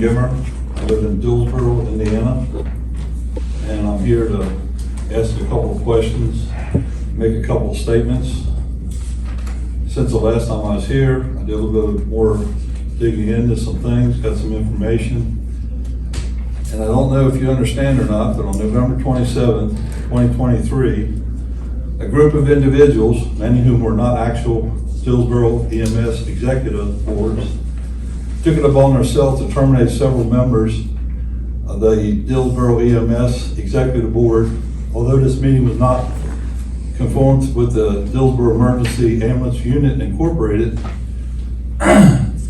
Gimmer. I live in Dearborn, Indiana, and I'm here to ask a couple of questions, make a couple of statements. Since the last time I was here, I did a little bit more digging into some things, got some information. And I don't know if you understand or not, but on November 27th, 2023, a group of individuals, many of whom were not actual Dillsboro EMS executive boards, took it upon themselves to terminate several members of the Dillsboro EMS executive board. Although this meeting was not conformed with the Dillsboro Emergency Ambulance Unit Incorporated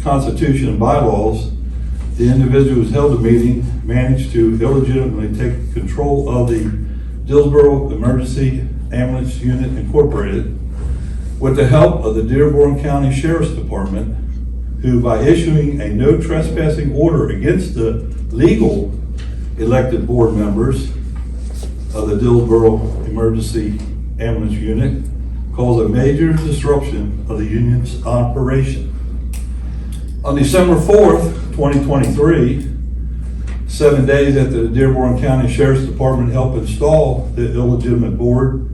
Constitution and bylaws, the individuals who held the meeting managed to illegitimately take control of the Dillsboro Emergency Ambulance Unit Incorporated with the help of the Dearborn County Sheriff's Department, who by issuing a no trespassing order against the legal elected board members of the Dillsboro Emergency Ambulance Unit, caused a major disruption of the union's operation. On December 4th, 2023, 7 days after the Dearborn County Sheriff's Department helped install the illegitimate board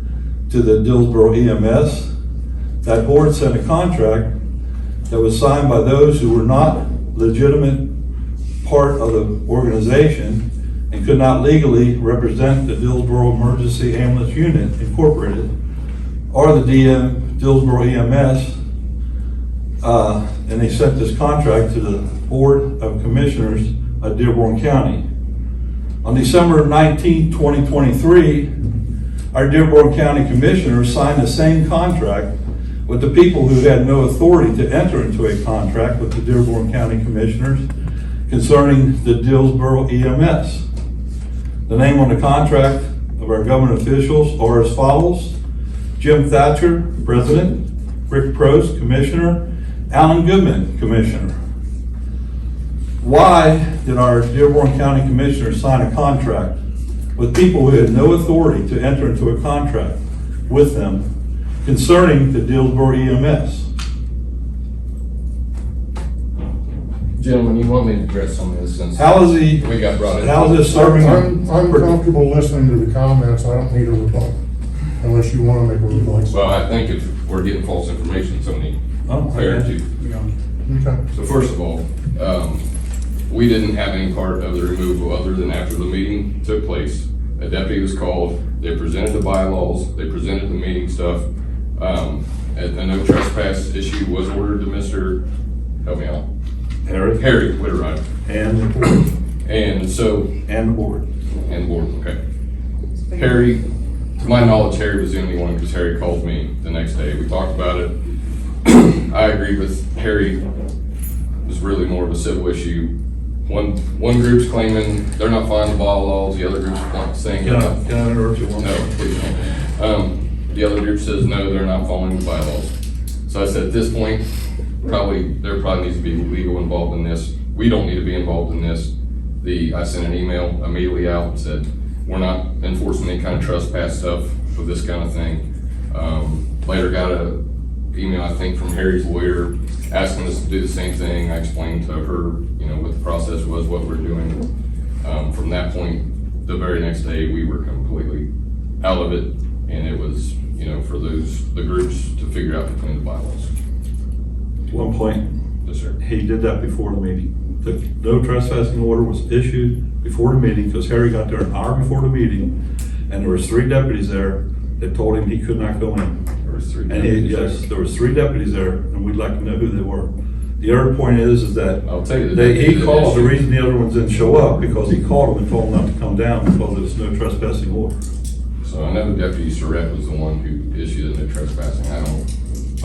to the Dillsboro EMS, that board sent a contract that was signed by those who were not legitimate part of the organization and could not legally represent the Dillsboro Emergency Ambulance Unit Incorporated or the Dillsboro EMS, and they sent this contract to the Board of Commissioners of Dearborn County. On December 19, 2023, our Dearborn County Commissioners signed the same contract with the people who had no authority to enter into a contract with the Dearborn County Commissioners concerning the Dillsboro EMS. The name on the contract of our government officials are as follows: Jim Thatcher, President; Rick Prost, Commissioner; Alan Goodman, Commissioner. Why did our Dearborn County Commissioners sign a contract with people who had no authority to enter into a contract with them concerning the Dillsboro EMS? Gentlemen, you want me to address some of this since How is we got brought in? how is this serving? I'm comfortable listening to the comments. I don't need a rebuttal unless you want to make a rebuttal. Well, I think if we're getting false information, somebody fair to. Okay. So first of all, we didn't have any part of the removal other than after the meeting took place. A deputy was called, they presented the bylaws, they presented the meeting stuff. A no trespass issue was ordered to Mr., help me out, Harry Whitteride. And the board. And so, And the board. and the board, okay. Harry, to my knowledge, Harry was the only one, because Harry called me the next day. We talked about it. I agreed with Harry. It was really more of a civil issue. One group's claiming they're not following the bylaws, the other group's saying Can I interrupt you one no, second? please don't. The other group says no, they're not following the bylaws. So I said at this point, there probably needs to be legal involved in this. We don't need to be involved in this. I sent an email immediately out and said, we're not enforcing any kind of trespass stuff with this kind of thing. Later got a email, I think, from Harry's lawyer asking us to do the same thing. I explained to her, what the process was, what we're doing. From that point, the very next day, we were completely out of it, and it was, for the groups to figure out between the bylaws. One point. Yes, sir. He did that before the meeting. The no trespassing order was issued before the meeting because Harry got there an hour before the meeting, and there was 3 deputies there that told him he could not go in. There was 3 And deputies yes, there. there was 3 deputies there, and we'd like to know who they were. The other point is that I'll tell you he called, the reason the other ones didn't show up, because he called them and told them not to come down because there was no trespassing order. So I know Deputy Surratt was the one who issued the no trespassing. It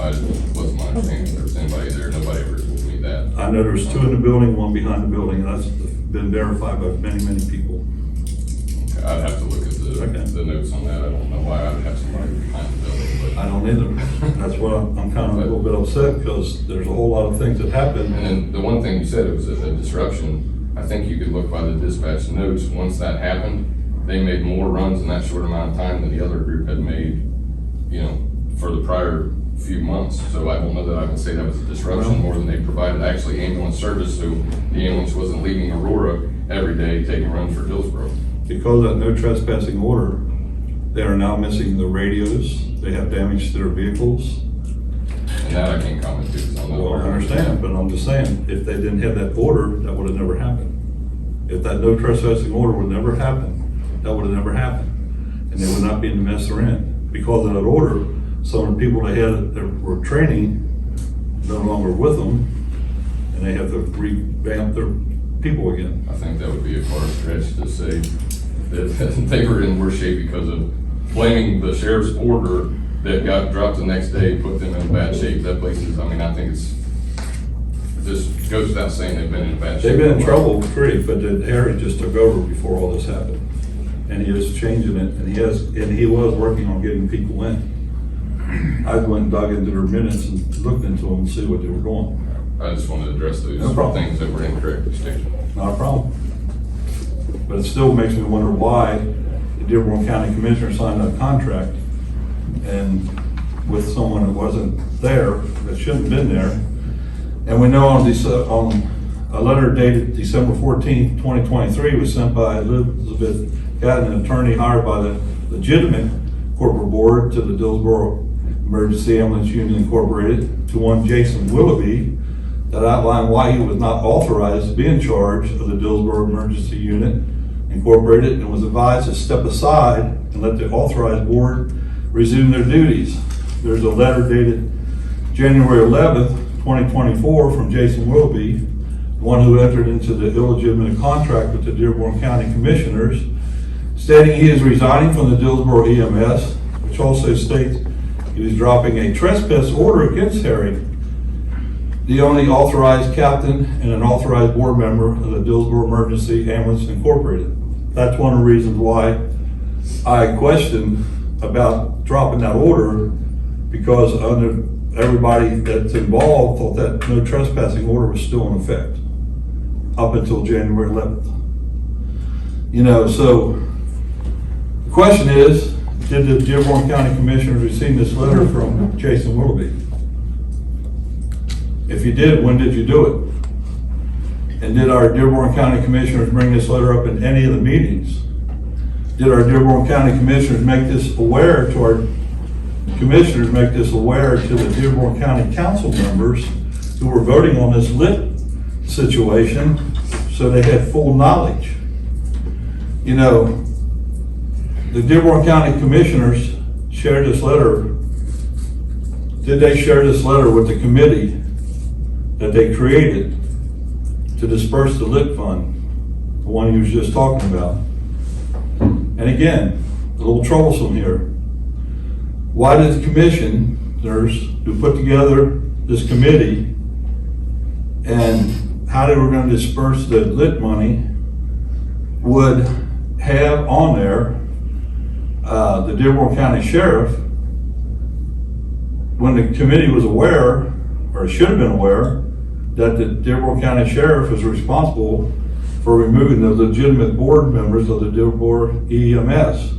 wasn't my understanding there was anybody there. Nobody ever told me that. I know there's 2 in the building, 1 behind the building, and that's been verified by many, many people. Okay, I'd have to look at the notes on that. I don't know why I would have somebody behind the building, but. I don't either. That's why I'm kind of a little bit upset, because there's a whole lot of things that happen. And then the one thing you said, it was a disruption. I think you could look by the dispatch notes. Once that happened, they made more runs in that short amount of time than the other group had made, for the prior few months. So I don't know that I would say that was a disruption more than they provided actually ambulance service, so the ambulance wasn't leaving Aurora every day taking runs for Dillsboro. Because of that no trespassing order, they are now missing the radios, they have damage to their vehicles. And that I can't comment to, because I'm not. Well, I understand, but I'm just saying, if they didn't have that order, that would have never happened. If that no trespassing order would never happen, that would have never happened. And they would not be in the mess they're in. Because of that order, some of the people they had that were training no longer with them, and they have to revamp their people again. I think that would be a far stretch to say that they were in worse shape because of blaming the sheriff's order that got dropped the next day, put them in bad shape. That place is, I mean, I think it's, just goes without saying they've been in bad shape. They've been in trouble, free, but then Harry just took over before all this happened. And he is changing it, and he was working on getting people in. I went and dug into their minutes and looked into them and see what they were doing. I just wanted to address those No problem. things that were incorrect at the station. Not a problem. But it still makes me wonder why the Dearborn County Commissioner signed that contract and with someone that wasn't there, that shouldn't have been there. And we know on a letter dated December 14th, 2023 was sent by Elizabeth Gatton, an attorney hired by the legitimate corporate board to the Dillsboro Emergency Ambulance Union Incorporated, to one Jason Willoughby, that outlined why he was not authorized to be in charge of the Dillsboro Emergency Unit Incorporated, and was advised to step aside and let the authorized board resume their duties. There's a letter dated January 11th, 2024 from Jason Willoughby, the one who entered into the illegitimate contract with the Dearborn County Commissioners, stating he is resigning from the Dillsboro EMS, which also states he was dropping a trespass order against Harry, the only authorized captain and an authorized board member of the Dillsboro Emergency Ambulance Incorporated. That's one of the reasons why I questioned about dropping that order, because under everybody that's involved thought that no trespassing order was still in effect up until January 11th. You know, so the question is, did the Dearborn County Commissioners receive this letter from Jason Willoughby? If you did, when did you do it? And did our Dearborn County Commissioners bring this letter up in any of the meetings? Did our Dearborn County Commissioners make this aware to our commissioners, make this aware to the Dearborn County Council members who were voting on this lit situation, so they had full knowledge? You know, the Dearborn County Commissioners shared this letter. Did they share this letter with the committee that they created to disperse the lit fund, the one you was just talking about? And again, a little troublesome here. Why did the commissioners who put together this committee and how they were going to disperse the lit money would have on there the Dearborn County Sheriff, when the committee was aware, or should have been aware, that the Dearborn County Sheriff is responsible for removing the legitimate board members of the Dearborn EMS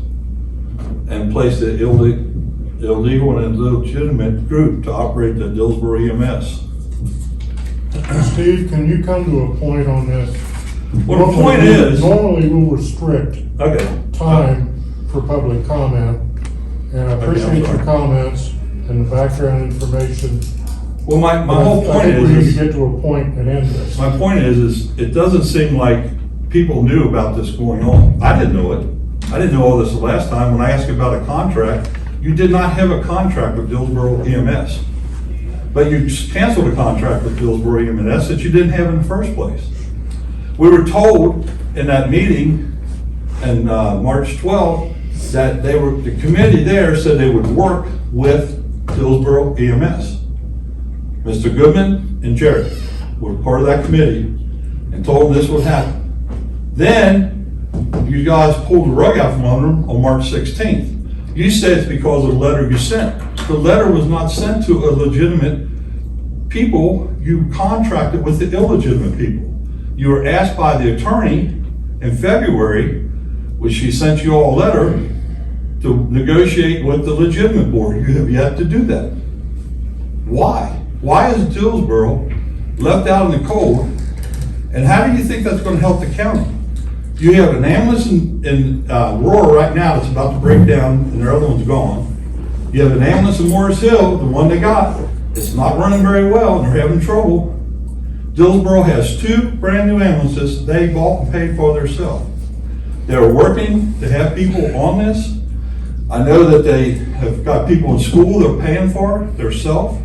and place the illegal and illegitimate group to operate the Dillsboro EMS. Steve, can you come to a point on this? Well, the point is, Normally we'll restrict okay, time for public comment, and I appreciate your sorry. comments and the background information. well, my whole I point think we need to is, get to a point and end this. my point is it doesn't seem like people knew about this going on. I didn't know it. I didn't know all this the last time. When I asked you about a contract, you did not have a contract with Dillsboro EMS. But you canceled a contract with Dillsboro EMS that you didn't have in the first place. We were told in that meeting on March 12th that the committee there said they would work with Dillsboro EMS. Mr. Goodman and Jared were part of that committee and told them this would happen. Then you guys pulled the rug out from under them on March 16th. You said it's because of the letter you sent. The letter was not sent to a legitimate people. You contracted with the illegitimate people. You were asked by the attorney in February, which she sent you all a letter, to negotiate with the legitimate board. You have yet to do that. Why? Why is Dillsboro left out in the cold? And how do you think that's gonna help the county? You have an ambulance in Aurora right now that's about to break down and their other one's gone. You have an ambulance in Morris Hill, the one they got, it's not running very well and they're having trouble. Dillsboro has 2 brand new ambulances they bought and paid for themselves. They're working to have people on this. I know that they have got people in school they're paying for themselves,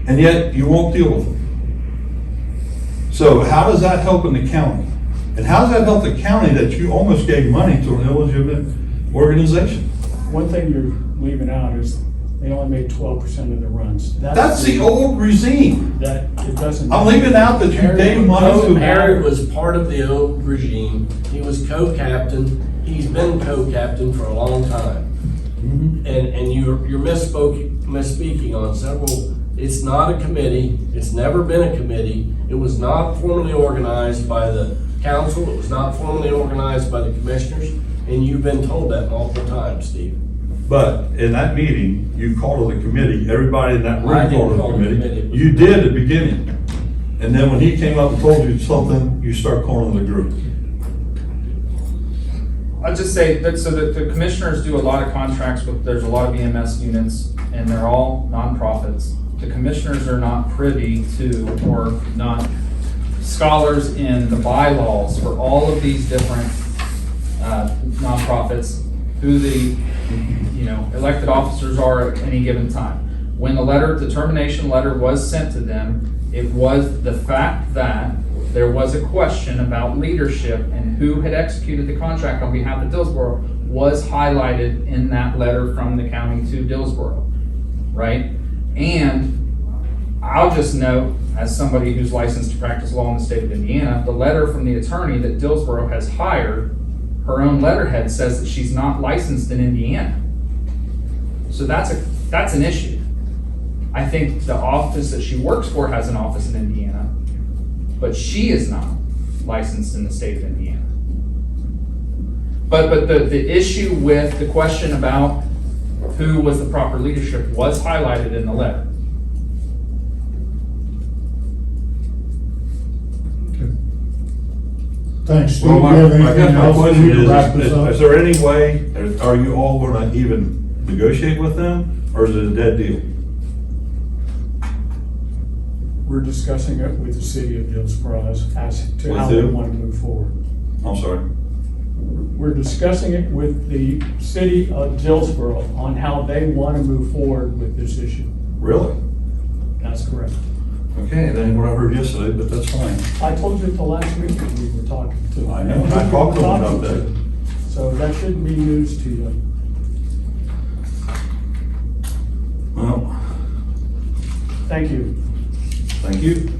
and yet you won't deal with them. So how does that help in the county? And how does that help the county that you almost gave money to an illegitimate organization? One thing you're leaving out is they only made 12% of the runs. That's the old regime. That, it doesn't. I'm leaving out that you gave money to. Harry was part of the old regime. He was co-captain. He's been co-captain for a long time. And you're misspeaking on several. It's not a committee. It's never been a committee. It was not formally organized by the council. It was not formally organized by the commissioners. And you've been told that multiple times, Steve. But in that meeting, you called it a committee, everybody in that I room didn't called it call a it a committee. committee. You did at the beginning. And then when he came up and told you something, you start calling it a group. I'll just say that so that the commissioners do a lot of contracts with, there's a lot of EMS units and they're all nonprofits. The commissioners are not privy to or not scholars in the bylaws for all of these different nonprofits, who the elected officers are at any given time. When the termination letter was sent to them, it was the fact that there was a question about leadership and who had executed the contract on behalf of Dillsboro was highlighted in that letter from the county to Dillsboro, right? And I'll just note, as somebody who's licensed to practice law in the state of Indiana, the letter from the attorney that Dillsboro has hired, her own letterhead says that she's not licensed in Indiana. So that's an issue. I think the office that she works for has an office in Indiana, but she is not licensed in the state of Indiana. But the issue with the question about who was the proper leadership was highlighted in the letter. Thanks, Steve. Well, Do you have I guess anything my else we question need to wrap this is up? there any way, are you all gonna even negotiate with them, or is it a dead deal? We're discussing it with the city of Dillsboro as to With how they who? want to move forward. I'm sorry. We're discussing it with the city of Dillsboro on how they want to move forward with this issue. Really? That's correct. Okay, that ain't what I heard yesterday, but that's fine. I told you at the last meeting we were talking to. I know, I talked to them about that. So that shouldn't be news to you. Well, Thank you. thank you.